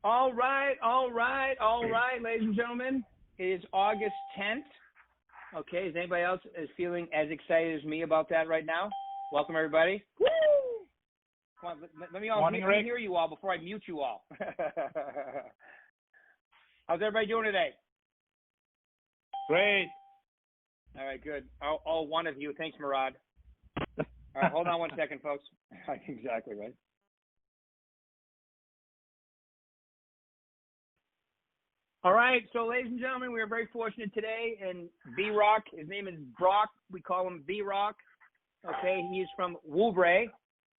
All right, ladies and gentlemen. It is August 10th. Okay, is anybody else is feeling as excited as me about that right now? Welcome, everybody. Woo! Come on, let me hear you all before I mute you all. How's everybody doing today? Great. All right, good. All one of you. Thanks, Murad. All right, hold on one second, folks. Exactly right. All right, so ladies and gentlemen, we are very fortunate today, and B-Rock, his name is Brock, we call him B-Rock, okay, he is from Whobrey,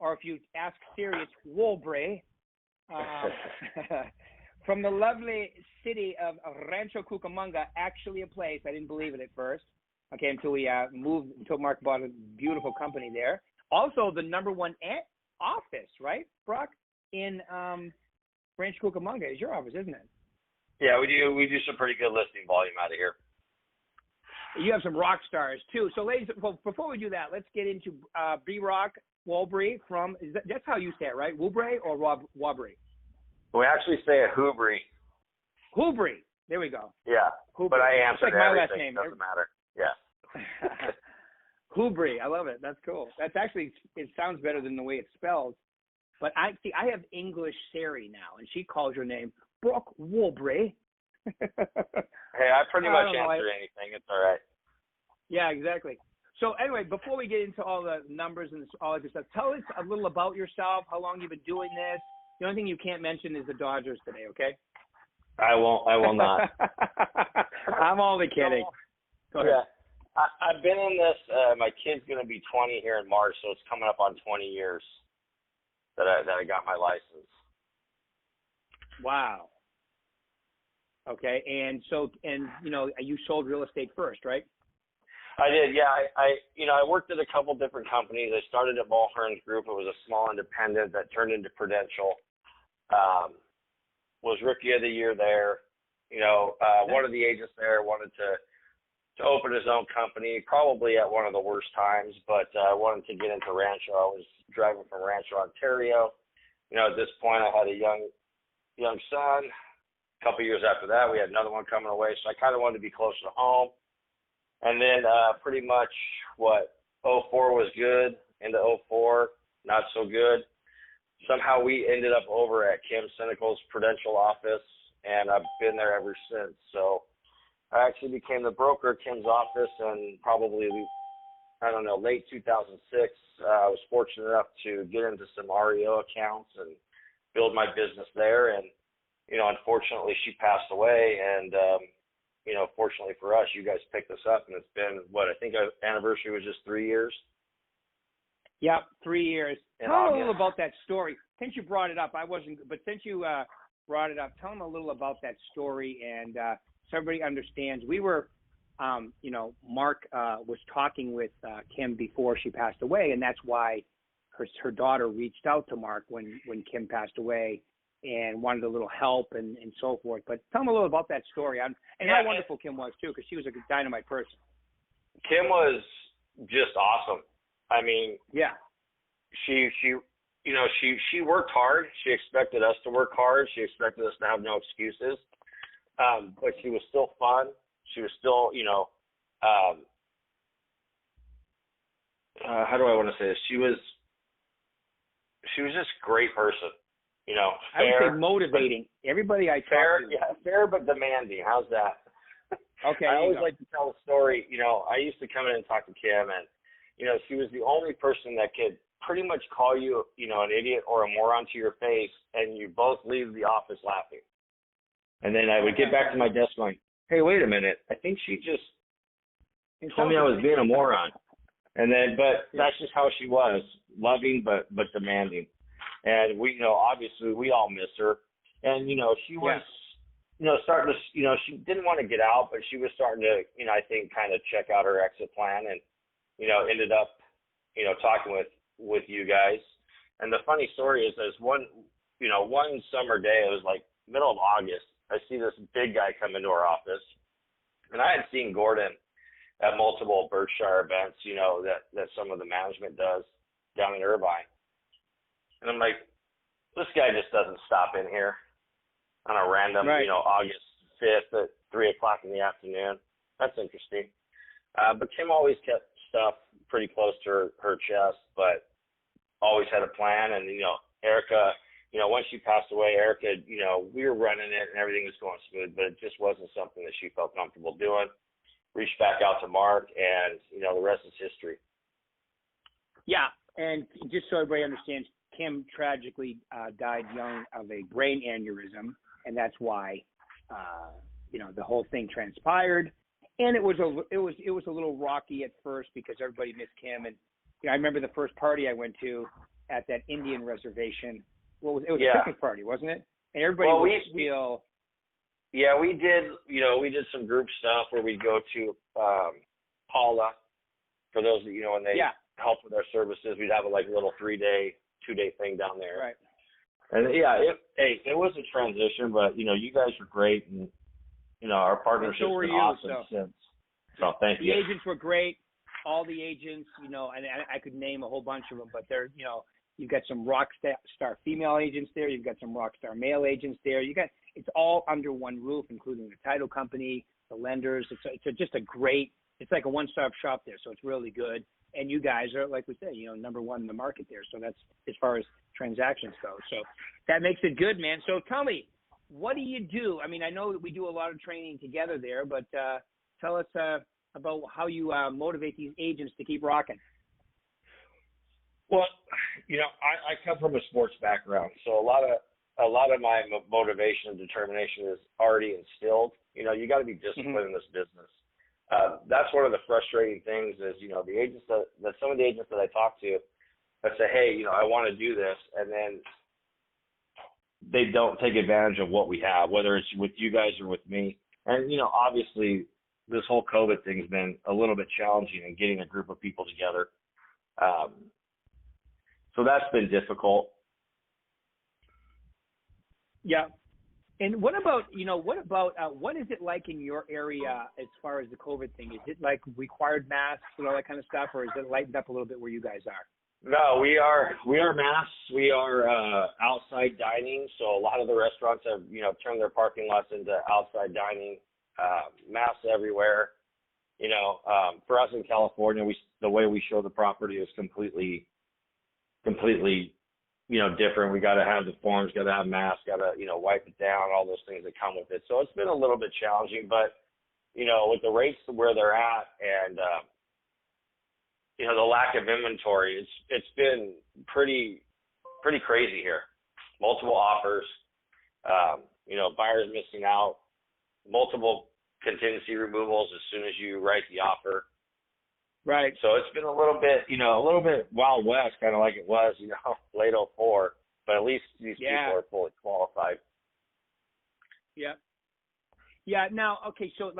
or if you ask Siri, it's Whobrey, from the lovely city of Rancho Cucamonga, actually a place, I didn't believe it at first, okay, until we until Mark bought a beautiful company there. Also, the #1 office, right, Brock, in Rancho Cucamonga is your office, isn't it? Yeah, we do some pretty good listing volume out of here. You have some rock stars too. So, ladies, well, before we do that, let's get into Brock Whobrey from. That's how you say it, right? Whobrey or Whobrey? We actually say it Whobrey. Whobrey. There we go. Yeah, Whobrey. but I answer like to my everything. last name. Doesn't matter. Yeah. Whobrey. I love it. That's cool. That's actually, it sounds better than the way it's spelled. But I have English Sari now, and she calls your name Brock Whobrey. Hey, I pretty much answer anything. It's all right. Yeah, exactly. So anyway, before we get into all the numbers and all that good stuff, tell us a little about yourself, how long you've been doing this. The only thing you can't mention is the Dodgers today, okay? I will not. I'm only kidding. Go ahead. Yeah. I've been in this, my kid's going to be 20 here in March, so it's coming up on 20 years that I got my license. Wow. Okay, and you sold real estate first, right? I did, yeah. I worked at a couple different companies. I started at Mulhern Group. It was a small independent that turned into Prudential. Was Rookie of the Year there. One of the agents there wanted to open his own company, probably at one of the worst times, but wanted to get into Rancho. I was driving from Rancho, Ontario. At this point, I had a young son. A couple years after that, we had another one coming away, so I kind of wanted to be closer to home. And then pretty much 04 was good, into 04, not so good. Somehow we ended up over at Kim Cynical's Prudential office, and I've been there ever since. So I actually became the broker at Kim's office, and probably, late 2006, I was fortunate enough to get into some REO accounts and build my business there. And unfortunately, she passed away, and fortunately for us, you guys picked us up, and it's been I think our anniversary was just 3 years. Yep, 3 years. Tell them a little about that story. Since you brought it up, but since you brought it up, tell them a little about that story, and so everybody understands. We were, Mark was talking with Kim before she passed away, and that's why her daughter reached out to Mark when Kim passed away, and wanted a little help and so forth. But tell them a little about that story, and how wonderful Kim was too, because she was a dynamite person. Kim was just awesome. I mean, yeah, she worked hard. She expected us to work hard. She expected us to have no excuses. But she was still fun. She was still, how do I want to say this? She was just a great person. Fair, I would say motivating. Everybody I talk to. Yeah, fair but demanding. How's that? Okay. I always like to tell a story. I used to come in and talk to Kim, and she was the only person that could pretty much call you, an idiot or a moron to your face, and you both leave the office laughing. And then I would get back to my desk going, "Hey, wait a minute! I think she just told me I was being a moron." And then, but that's just how she was, loving but demanding. And we, obviously we all miss her. And, she was, starting to, she didn't want to get out, but she was starting to, I think kind of check out her exit plan, and, ended up, talking with you guys. And the funny story is one summer day, it was like middle of August, I see this big guy come into our office, and I had seen Gordon at multiple Berkshire events, that some of the management does down in Irvine. And I'm like, this guy just doesn't stop in here. on a random, August 5th at 3:00 in the afternoon. That's interesting. But Kim always kept stuff pretty close to her chest, but always had a plan. And, Erica, once she passed away, Erica, we were running it and everything was going smooth, but it just wasn't something that she felt comfortable doing. Reached back out to Mark, and, the rest is history. Yeah, and just so everybody understands, Kim tragically died young of a brain aneurysm, and that's why, the whole thing transpired. And it was a little rocky at first because everybody missed Kim. And I remember the first party I went to at that Indian reservation. It was a picnic party, wasn't it? And everybody Yeah, we did. We did some group stuff where we'd go to Paula. For those that when they help with our services, we'd have a little 3-day, 2-day thing down there. Right. And it was a transition, but you guys were great, and our partnership's been awesome since. So thank you. The agents were great. All the agents, and I could name a whole bunch of them, but they're, you've got some rock star female agents there. You've got some rock star male agents there. It's all under one roof, including the title company, the lenders. It's just a great. It's like a one-stop shop there, so it's really good. And you guys are, like we say, number one in the market there. So that's as far as transactions go. So that makes it good, man. So tell me, what do you do? I mean, I know that we do a lot of training together there, but tell us about how you motivate these agents to keep rocking. Well, I come from a sports background, so a lot of my motivation and determination is already instilled. You got to be disciplined in this business. That's one of the frustrating things is, the agents that some of the agents that I talk to that say, hey, I want to do this, and then they don't take advantage of what we have, whether it's with you guys or with me. And, obviously this whole COVID thing has been a little bit challenging in getting a group of people together. So that's been difficult. Yeah. And what about what is it like in your area as far as the COVID thing? Is it like required masks and all that kind of stuff, or is it lightened up a little bit where you guys are? No, we are masks. We are outside dining. So a lot of the restaurants have, turned their parking lots into outside dining, masks everywhere. For us in California, the way we show the property is completely, different. We got to have the forms, got to have masks, got to, wipe it down, all those things that come with it. So it's been a little bit challenging, but, with the rates where they're at and, the lack of inventory, it's been pretty crazy here. Multiple offers, buyers missing out, multiple contingency removals as soon as you write the offer. Right. So it's been a little bit Wild West, kind of like it was, late 04, but at least these people are fully qualified. Yeah. Yeah. Now, okay. So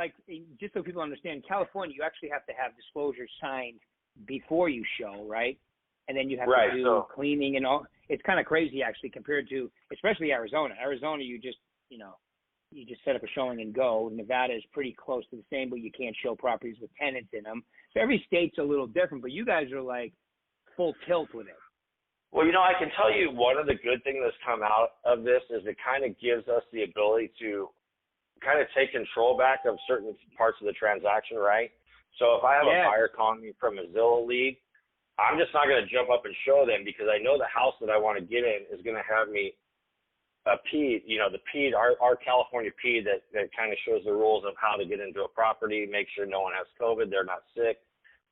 just so people understand, California, you actually have to have disclosures signed before you show, right? And then you have to do cleaning and all. It's kind of crazy actually compared to, especially Arizona. Arizona, you just set up a showing and go. Nevada is pretty close to the same, but you can't show properties with tenants in them. So every state's a little different, but you guys are like full tilt with it. Well, I can tell you one of the good things that's come out of this is it kind of gives us the ability to kind of take control back of certain parts of the transaction, right? So if I have a buyer calling me from a Zillow lead, I'm just not going to jump up and show them because I know the house that I want to get in is going to have me a PED, the PED, our California PED that kind of shows the rules of how to get into a property, make sure no one has COVID, they're not sick.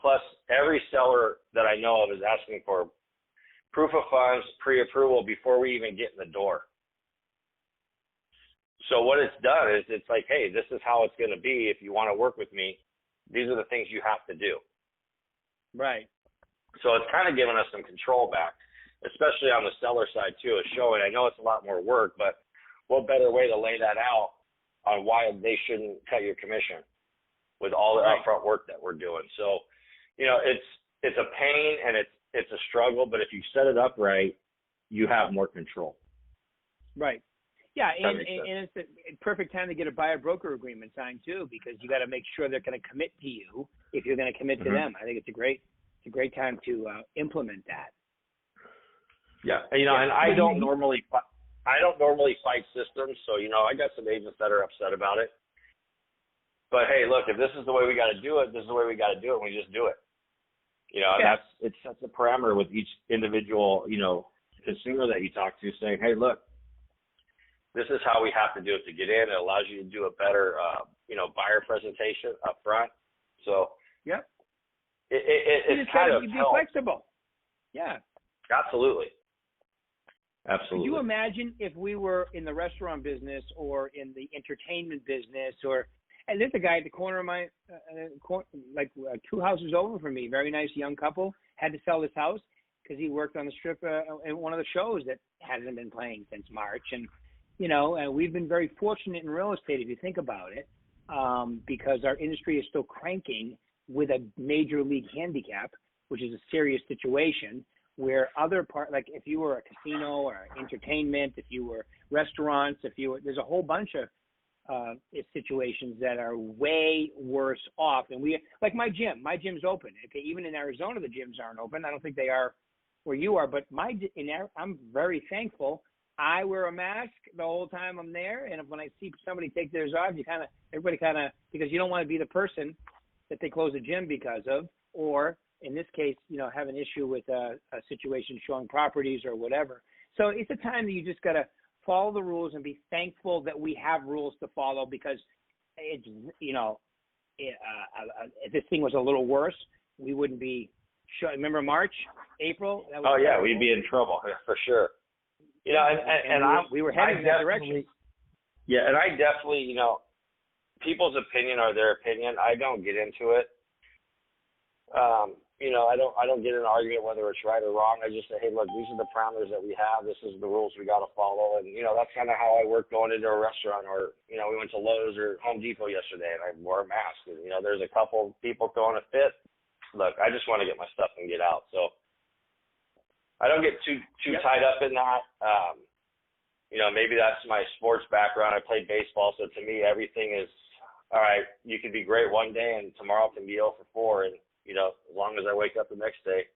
Plus, every seller that I know of is asking for proof of funds, pre-approval before we even get in the door. So what it's done is it's like, hey, this is how it's going to be. If you want to work with me, these are the things you have to do. Right. So it's kind of given us some control back, especially on the seller side too, is showing. I know it's a lot more work, but what better way to lay that out on why they shouldn't cut your commission with all the upfront work that we're doing. So, it's a pain and it's a struggle, but if you set it up right, you have more control. Right. Yeah, and it's a perfect time to get a buyer-broker agreement signed too, because you got to make sure they're going to commit to you if you're going to commit to them. I think it's a great time to implement that. Yeah, and I don't normally I don't normally fight systems, so, I got some agents that are upset about it. But, hey, look, if this is the way we got to do it, this is the way we got to do it, and we just do it. And it sets a parameter with each individual, consumer that you talk to, saying, hey, look, this is how we have to do it to get in. It allows you to do a better, buyer presentation up front. So, yep. It's kind of be flexible. Yeah. Absolutely. Could you imagine if we were in the restaurant business or in the entertainment business, and there's a guy at the corner of my, 2 houses over from me, very nice young couple, had to sell his house because he worked on the strip in one of the shows that hasn't been playing since March. And, and we've been very fortunate in real estate, if you think about it, because our industry is still cranking with a major league handicap, which is a serious situation, where like if you were a casino or entertainment, if you were restaurants, there's a whole bunch of situations that are way worse off. And like my gym's open. Okay, even in Arizona, the gyms aren't open. I don't think they are where you are, but I'm very thankful. I wear a mask the whole time I'm there, and when I see somebody take theirs off, everybody because you don't want to be the person that they close the gym because of, or in this case, have an issue with a situation showing properties or whatever. So it's a time that you just got to follow the rules and be thankful that we have rules to follow, because it's, if this thing was a little worse, we wouldn't be remember March, April? We'd be in trouble for sure. We were heading in that direction. Yeah, and I definitely, people's opinion are their opinion. I don't get into it. I don't get in an argument whether it's right or wrong. I just say, hey, look, these are the parameters that we have. This is the rules we got to follow. And, that's kind of how I work going into a restaurant, or, we went to Lowe's or Home Depot yesterday and I wore a mask. And, there's a couple people throwing a fit. Look, I just want to get my stuff and get out. So I don't get too tied up in that. Maybe that's my sports background. I played baseball. So to me, everything is, all right, you can be great one day and tomorrow can be 0 for 4. And, as long as I wake up the next day,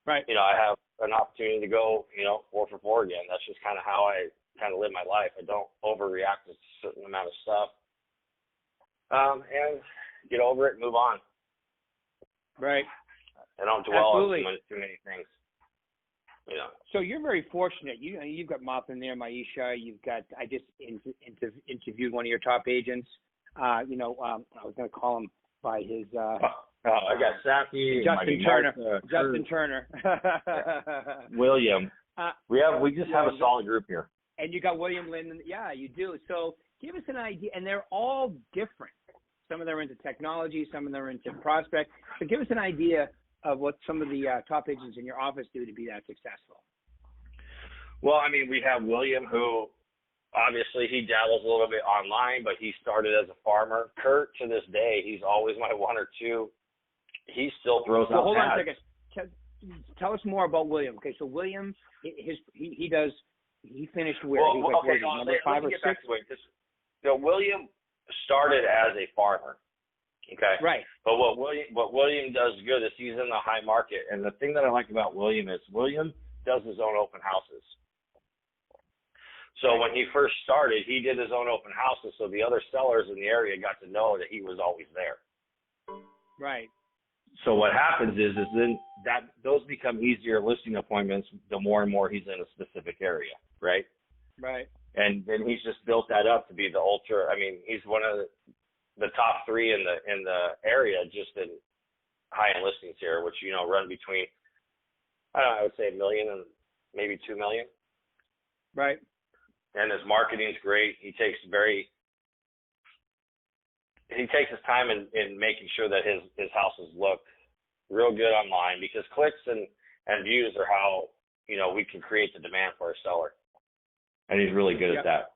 right. I have an opportunity to go, 4 for 4 again. That's just kind of how I kind of live my life. I don't overreact to a certain amount of stuff. And get over it and move on. Right. I don't dwell on too many things. So you're very fortunate. You've got Martha there, Maisha. You've got. I just interviewed one of your top agents. I was going to call him by his. I got Safi, Justin Turner. Justin Turner. William. We just have a solid group here. And you got William Linden. Yeah, you do. So give us an idea, and they're all different. Some of them are into technology, some of them are into prospect. So give us an idea of what some of the top agents in your office do to be that successful. Well, we have William, who obviously he dabbles a little bit online, but he started as a farmer. Kurt, to this day, he's always my 1 or 2. He still throws out hold pads. on a second. Tell us more about William. Okay, so William, he finished where? Number 5 or 6? William started as a farmer. Okay. Right. But what William does good is he's in the high market, and the thing that I like about William is William does his own open houses. So when he first started, he did his own open houses, so the other sellers in the area got to know that he was always there. Right. So what happens is then those become easier listing appointments the more and more he's in a specific area, right? Right. And then he's just built that up to be the ultra. He's one of the top 3 in the area just in high-end listings here, which run between I would say $1 million and maybe $2 million. Right. And his marketing's great. He takes his time in making sure that his houses look real good online, because clicks and views are how we can create the demand for our seller. And he's really good at that.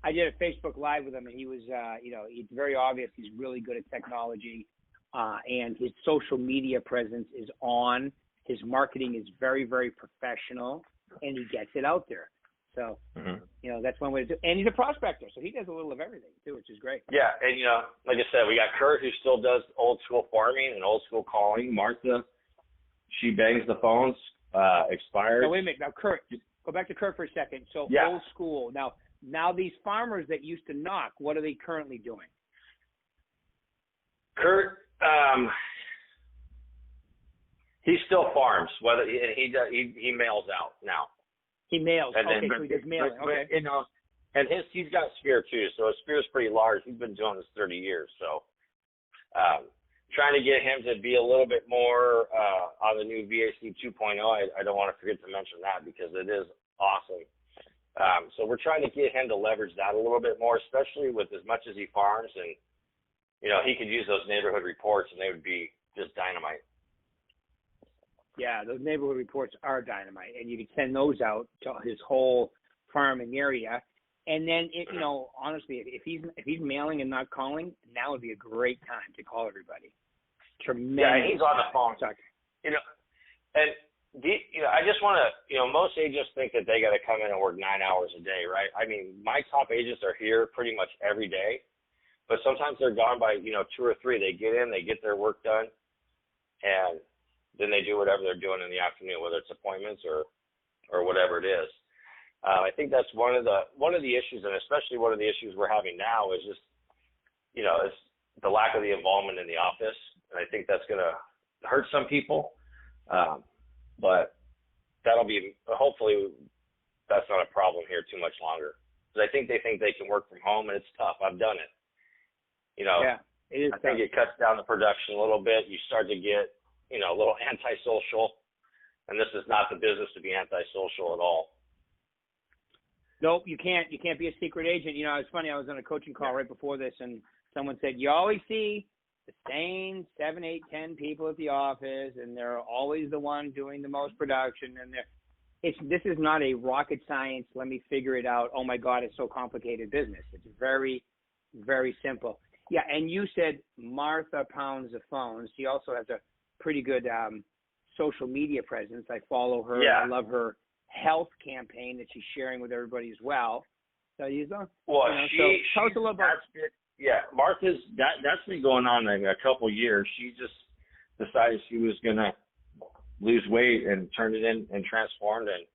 I did a Facebook Live with him, and he was, it's very obvious he's really good at technology, and his social media presence is on. His marketing is very, very professional, and he gets it out there. So, that's one way to do it. And he's a prospector, so he does a little of everything, too, which is great. Yeah, and, like I said, we got Kurt, who still does old-school farming and old-school calling. Martha, she bangs the phones, expired. Now, wait a minute. Now, Kurt, go back to Kurt for a second. So Yeah. old school. Now these farmers that used to knock, what are they currently doing? Kurt, he still farms. Whether he mails out now. He mails. And okay, then, so he does mailing. Okay. You know, and he's got a sphere too, so his sphere is pretty large. He's been doing this 30 years, so trying to get him to be a little bit more on the new VAC 2.0. I don't want to forget to mention that because it is awesome. So we're trying to get him to leverage that a little bit more, especially with as much as he farms, and you know, he could use those neighborhood reports, and they would be just dynamite. Yeah, those neighborhood reports are dynamite, and you can send those out to his whole farming area. And then, you know, honestly, if he's mailing and not calling, now would be a great time to call everybody. Tremendous. Yeah, he's on the phone. Sorry. You know, and you know, I just want to, you know, most agents think that they got to come in and work 9 hours a day, right? I mean, my top agents are here pretty much every day, but sometimes they're gone by, you know, 2 or 3. They get in, they get their work done, and then they do whatever they're doing in the afternoon, whether it's appointments or whatever it is. I think that's one of the issues, and especially one of the issues we're having now is just, you know, it's the lack of the involvement in the office, and I think that's going to hurt some people. But that'll be, hopefully that's not a problem here too much longer. Because I think they can work from home, and it's tough. I've done it. You know, yeah, it is I think it cuts down the production a little bit. You start to get, you know, a little antisocial, and this is not the business to be antisocial at all. Nope, you can't be a secret agent. You know, it's funny, I was on a coaching call right before this, and someone said, you always see the same 7, 8, 10 people at the office, and they're always the one doing the most production, and this is not a rocket science, let me figure it out, oh my God, it's so complicated business. It's very, very simple. Yeah, and you said Martha pounds the phone. She also has a pretty good social media presence. I follow her. Yeah. I love her health campaign that she's sharing with everybody as well. So tell us a little about. Martha's that's been going on in a couple years. She just decided she was gonna lose weight and turned it in and transformed and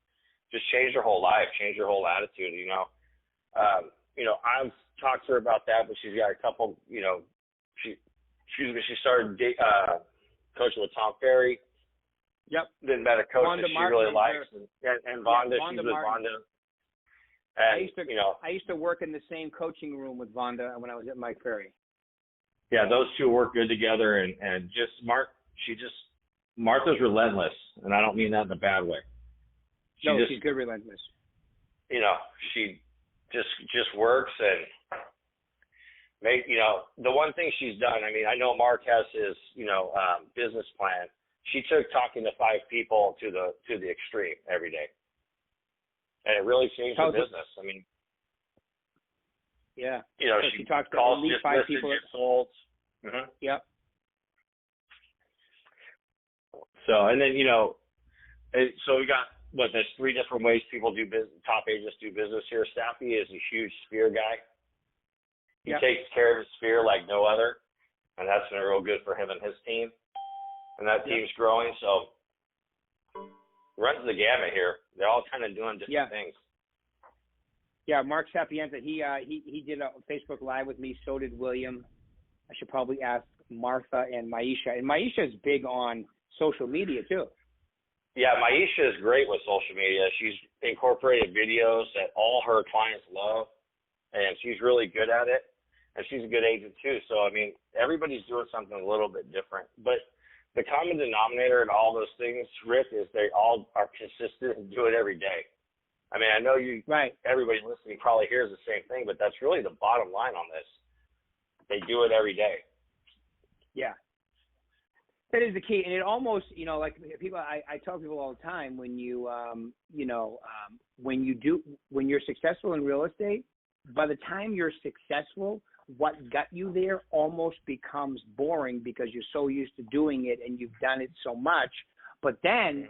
just changed her whole life, changed her whole attitude. You know, I've talked to her about that, but she's got a couple. You know, she started coaching with Tom Ferry. Yep. Then met a coach Vonda that she Martin really likes, and Vonda. Vonda She's with Martin. Vonda. And, I used to work in the same coaching room with Vonda when I was at Mike Ferry. Yeah, those two work good together, and just Martha's relentless, and I don't mean that in a bad way. She's good relentless. You know, she just works and the one thing she's done. I mean, I know Mark has his business plan. She took talking to 5 people to the extreme every day, and it really changed her business. I mean, yeah, you know, so she talks to calls at least just 5 listed, people. get sold. Mm-hmm. Yep. So, and then so we got there's 3 different ways people do business. Top agents do business here. Staffy is a huge sphere guy. He takes care of his sphere like no other, and that's been real good for him and his team. And that team's growing, so runs the gamut here. They're all kind of doing different things. Yeah, Mark Sapienza, he did a Facebook Live with me. So did William. I should probably ask Martha and Maisha. And Maisha is big on social media too. Yeah, Maisha is great with social media. She's incorporated videos that all her clients love, and she's really good at it. And she's a good agent too. So, I mean, everybody's doing something a little bit different. But the common denominator in all those things, Rick, is they all are consistent and do it every day. I mean, I know everybody listening probably hears the same thing, but that's really the bottom line on this. They do it every day. Yeah. That is the key. And it almost, like people, I tell people all the time, when when you're successful in real estate, by the time you're successful, what got you there almost becomes boring because you're so used to doing it and you've done it so much. But then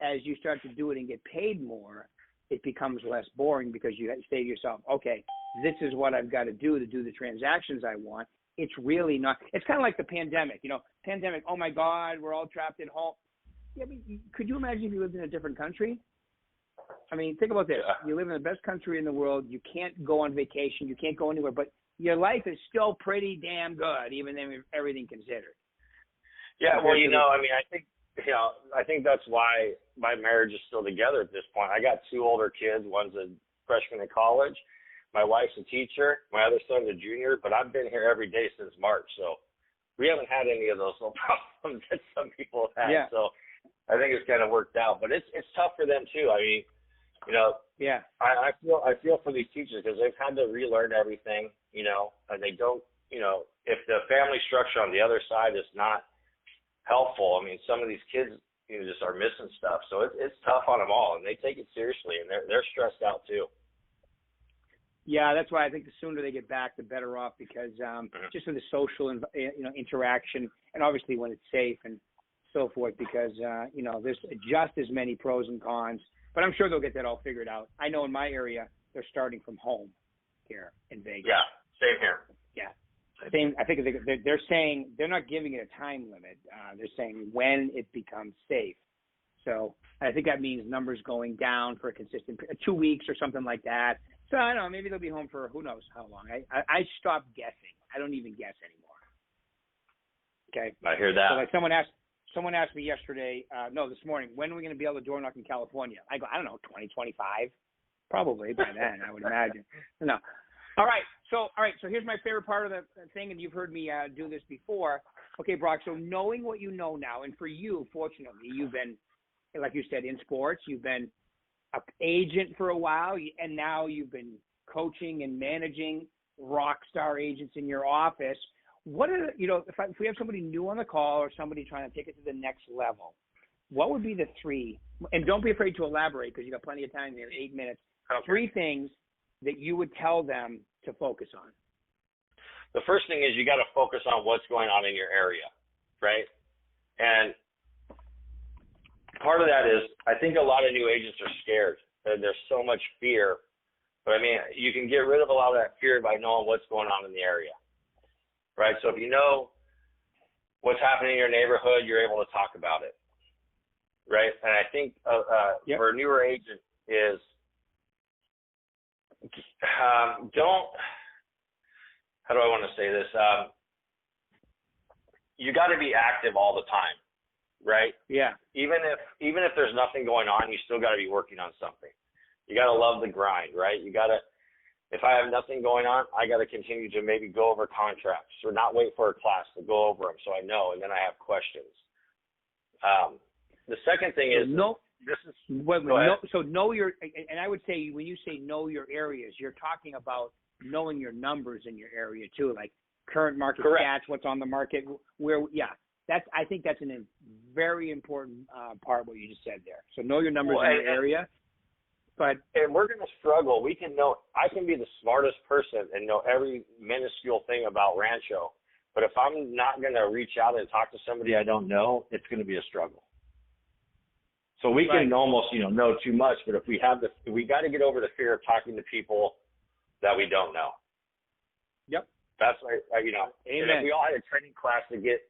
as you start to do it and get paid more, it becomes less boring because you say to yourself, okay, this is what I've got to do the transactions I want. It's really not. It's kind of like the pandemic. Pandemic, oh, my God, we're all trapped at home. Yeah, but could you imagine if you lived in a different country? I mean, think about this. Yeah. You live in the best country in the world. You can't go on vacation. You can't go anywhere. But your life is still pretty damn good, even then everything considered. Yeah, well, I mean, I think that's why my marriage is still together at this point. I got 2 older kids. One's a freshman in college. My wife's a teacher. My other son's a junior. But I've been here every day since March, so we haven't had any of those little problems that some people have had. Yeah. So I think it's kind of worked out. But it's tough for them too. I mean, yeah. I feel for these teachers because they've had to relearn everything, and they don't, if the family structure on the other side is not helpful, I mean, some of these kids, just are missing stuff. So it's tough on them all, and they take it seriously, and they're stressed out too. Yeah, that's why I think the sooner they get back, the better off, because just for the social, interaction, and obviously when it's safe and so forth, because there's just as many pros and cons. But I'm sure they'll get that all figured out. I know in my area they're starting from home here in Vegas. Yeah, same here. Yeah, same. I think they're saying they're not giving it a time limit. They're saying when it becomes safe. So I think that means numbers going down for a consistent 2 weeks or something like that. So I don't know, maybe they'll be home for who knows how long. I stopped guessing. I don't even guess anymore. Okay. I hear that. So like someone asked me yesterday, this morning, when are we going to be able to door knock in California? I go, I don't know, 2025, probably by then, I would imagine. No. All right. So here's my favorite part of the thing, and you've heard me do this before. Okay, Brock. So knowing what you know now, and for you, fortunately, you've been, like you said, in sports. You've been an agent for a while, and now you've been coaching and managing rock star agents in your office. What are if we have somebody new on the call or somebody trying to take it to the next level, what would be the 3? And don't be afraid to elaborate because you got plenty of time here, 8 minutes. Okay. 3 things that you would tell them to focus on. The first thing is you got to focus on what's going on in your area, right? And part of that is I think a lot of new agents are scared. There's so much fear. But, I mean, you can get rid of a lot of that fear by knowing what's going on in the area, right? So if you know what's happening in your neighborhood, you're able to talk about it, right? And I think for a newer agent is don't – how do I want to say this? You got to be active all the time, right? Yeah. Even if there's nothing going on, you still got to be working on something. You got to love the grind, right? You got to. If I have nothing going on, I got to continue to maybe go over contracts or not wait for a class to go over them so I know, and then I have questions. The second thing is so know your, and I would say when you say know your areas, you're talking about knowing your numbers in your area too, like current market stats, what's on the market, I think that's a very important part what you just said there. So know your numbers in your area. And we're going to struggle. I can be the smartest person and know every minuscule thing about Rancho, but if I'm not going to reach out and talk to somebody I don't know, it's going to be a struggle. So we can almost, know too much, but if we got to get over the fear of talking to people that we don't know. Yep. That's right. Amen. And if we all had a training class to get,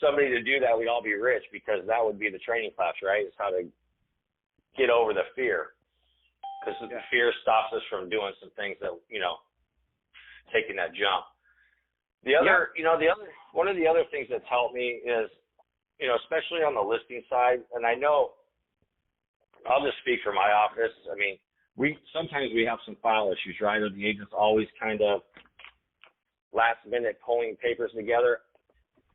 somebody to do that, we'd all be rich because that would be the training class, right? It's how to get over the fear, because the fear stops us from doing some things that, taking that jump. The other, one of the other things that's helped me is, especially on the listing side, and I know I'll just speak for my office. I mean, sometimes we have some file issues, right? The agent's always kind of last minute pulling papers together.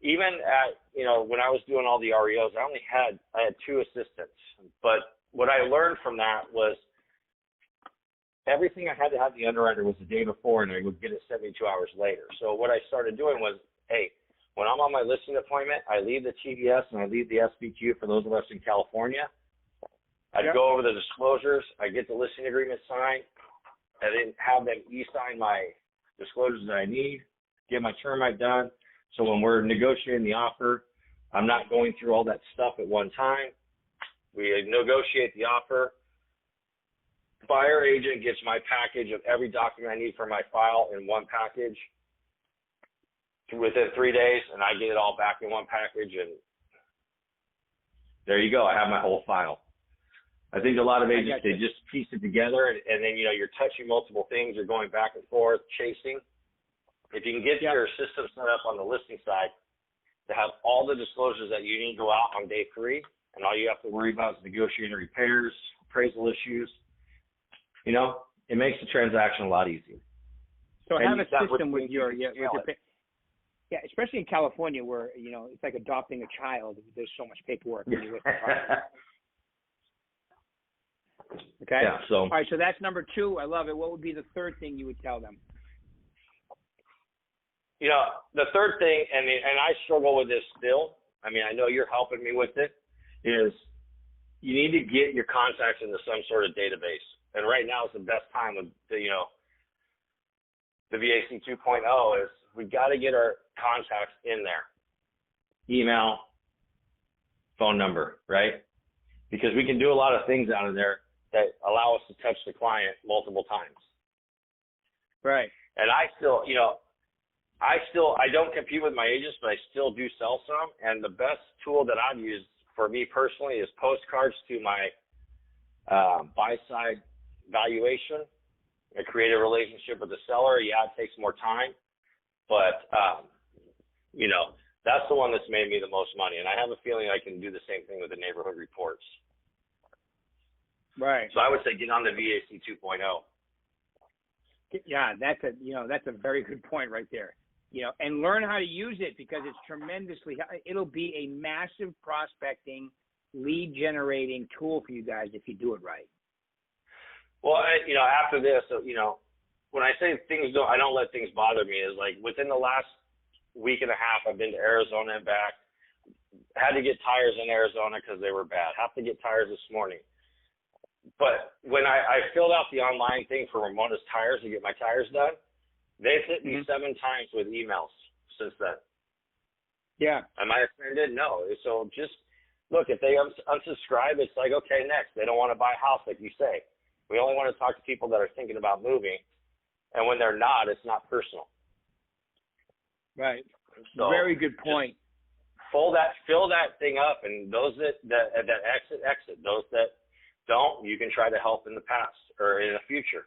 Even at, when I was doing all the REOs, I had 2 assistants, but what I learned from that was everything I had to have the underwriter was the day before, and I would get it 72 hours later. So what I started doing was, hey, when I'm on my listing appointment, I leave the TDS and I leave the SBQ for those of us in California. I'd go over the disclosures. I get the listing agreement signed. I then have them e-sign my disclosures that I need, get my term I've done. So when we're negotiating the offer, I'm not going through all that stuff at one time. We negotiate the offer. Buyer agent gets my package of every document I need for my file in one package within 3 days, and I get it all back in one package, and there you go. I have my whole file. I think a lot of agents, they just piece it together, and then, you're touching multiple things. You're going back and forth, chasing. If you can get your system set up on the listing side to have all the disclosures that you need to go out on day 3, and all you have to worry about is negotiating repairs, appraisal issues, it makes the transaction a lot easier. So have a system with your especially in California where, it's like adopting a child. There's so much paperwork when you list the property. Okay. Yeah. So. All right. So that's number 2. I love it. What would be the third thing you would tell them? The third thing, and I struggle with this still. I mean, I know you're helping me with it. Is you need to get your contacts into some sort of database, and right now is the best time with the VAC 2.0 is we got to get our contacts in there, email, phone number, right? Because we can do a lot of things out of there that allow us to touch the client multiple times. Right. And I still, I don't compete with my agents, but I still do sell some. And the best tool that I've used for me personally is postcards to my buy-side valuation. I create a relationship with the seller. Yeah, it takes more time, but, that's the one that's made me the most money. And I have a feeling I can do the same thing with the neighborhood reports. Right. So I would say get on the VAC 2.0. Yeah, that's a very good point right there. And learn how to use it because it's it'll be a massive prospecting, lead generating tool for you guys if you do it right. Well, after this, when I say I don't let things bother me, is like within the last week and a half, I've been to Arizona and back. Had to get tires in Arizona because they were bad. Have to get tires this morning. But when I filled out the online thing for Ramona's Tires to get my tires done, they've hit me 7 times with emails since then. Yeah. Am I offended? No. So just look, if they unsubscribe, it's like, okay, next. They don't want to buy a house like you say. We only want to talk to people that are thinking about moving. And when they're not, it's not personal. Right. So very good point. Fill that thing up, and those that exit. Those that don't, you can try to help in the past or in the future.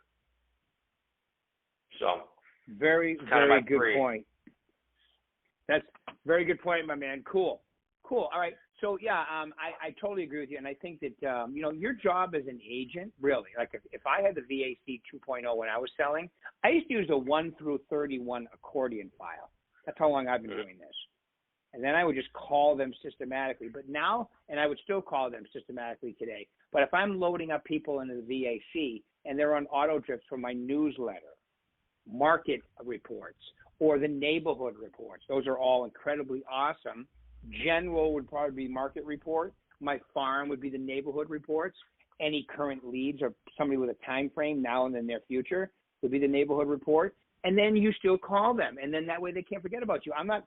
So very good point. That's very good point, my man. Cool. All right. So yeah, I totally agree with you, and I think that your job as an agent, really, like if I had the VAC 2.0 when I was selling, I used to use a 1 through 31 accordion file. That's how long I've been doing this. And then I would just call them systematically. But now, and I would still call them systematically today. But if I'm loading up people into the VAC and they're on auto drifts for my newsletter, market reports, or the neighborhood reports, those are all incredibly awesome. General would probably be market report. My farm would be the neighborhood reports. Any current leads or somebody with a time frame now and in the near future would be the neighborhood report. And then you still call them. And then that way they can't forget about you. I'm not,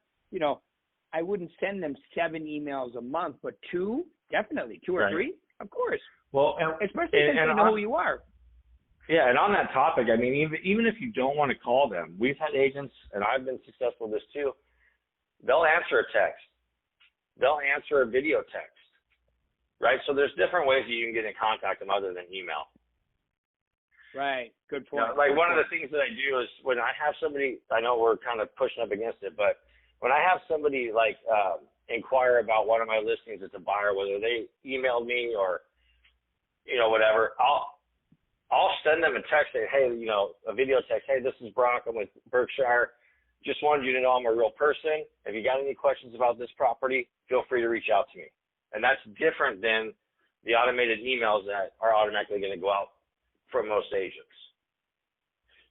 I wouldn't send them 7 emails a month, but 2, definitely 2 or 3, of course. Well, especially since they know who you are. Yeah, and on that topic, I mean, even if you don't want to call them, we've had agents, and I've been successful with this too. They'll answer a text. They'll answer a video text, right? So there's different ways that you can get in contact with them other than email. Right. Good point. Like one of the things that I do is when I have somebody, I know we're kind of pushing up against it, but when I have somebody like inquire about one of my listings as a buyer, whether they emailed me or, whatever, I'll send them a text saying, hey, a video text, hey, this is Brock, I'm with Berkshire. Just wanted you to know I'm a real person. If you got any questions about this property, feel free to reach out to me. And that's different than the automated emails that are automatically going to go out from most agents.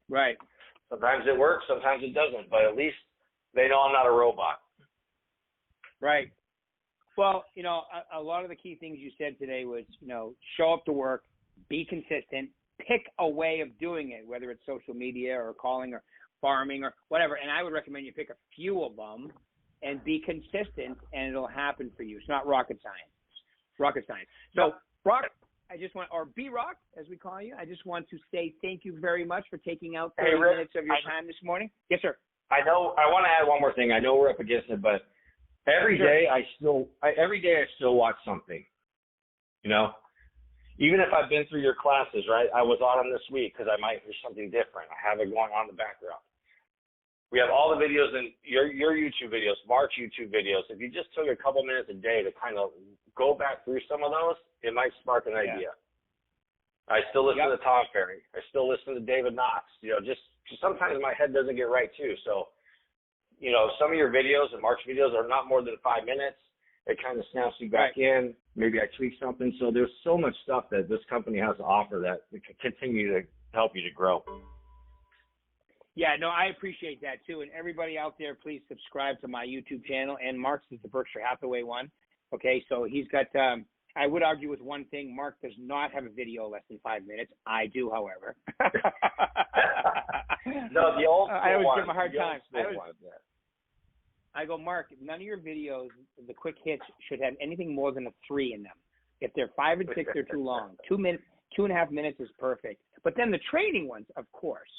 Right. Sometimes it works, sometimes it doesn't, but at least they know I'm not a robot. Right. Well, a lot of the key things you said today was, show up to work, be consistent, pick a way of doing it, whether it's social media or calling or farming or whatever. And I would recommend you pick a few of them and be consistent, and it'll happen for you. It's not rocket science. So, Brock, I just want, or B-Rock, as we call you, I just want to say thank you very much for taking out 30 minutes of your time this morning. Yes, sir. I know. I want to add one more thing. I know we're up against it, but every day I still watch something. even if I've been through your classes, right? I was on them this week because I might hear something different. I have it going on in the background. We have all the videos in your YouTube videos, Mark's YouTube videos. If you just took a couple minutes a day to kind of go back through some of those, it might spark an idea. I still listen to Tom Ferry. I still listen to David Knox. You know, just sometimes my head doesn't get right too. So, you know, some of your videos and Mark's videos are not more than 5 minutes. It kind of snaps you back in. Maybe I tweak something. So there's so much stuff that this company has to offer that it can continue to help you to grow. Yeah, no, I appreciate that too. And everybody out there, please subscribe to my YouTube channel. And Mark's is the Berkshire Hathaway one. Okay, so he's got, I would argue with one thing. Mark does not have a video less than 5 minutes. I do, however. No, the old I always give him a hard time. I go, Mark, none of your videos, the quick hits, should have anything more than a 3 in them. If they're 5 and 6, they're too long. 2.5 minutes is perfect. But then the training ones, of course.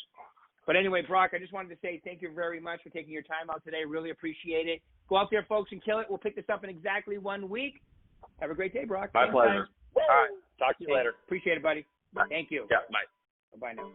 But anyway, Brock, I just wanted to say thank you very much for taking your time out today. Really appreciate it. Go out there, folks, and kill it. We'll pick this up in exactly 1 week. Have a great day, Brock. My pleasure. All right. Talk to you later. Appreciate it, buddy. Bye. Thank you. Yeah, bye. Bye now.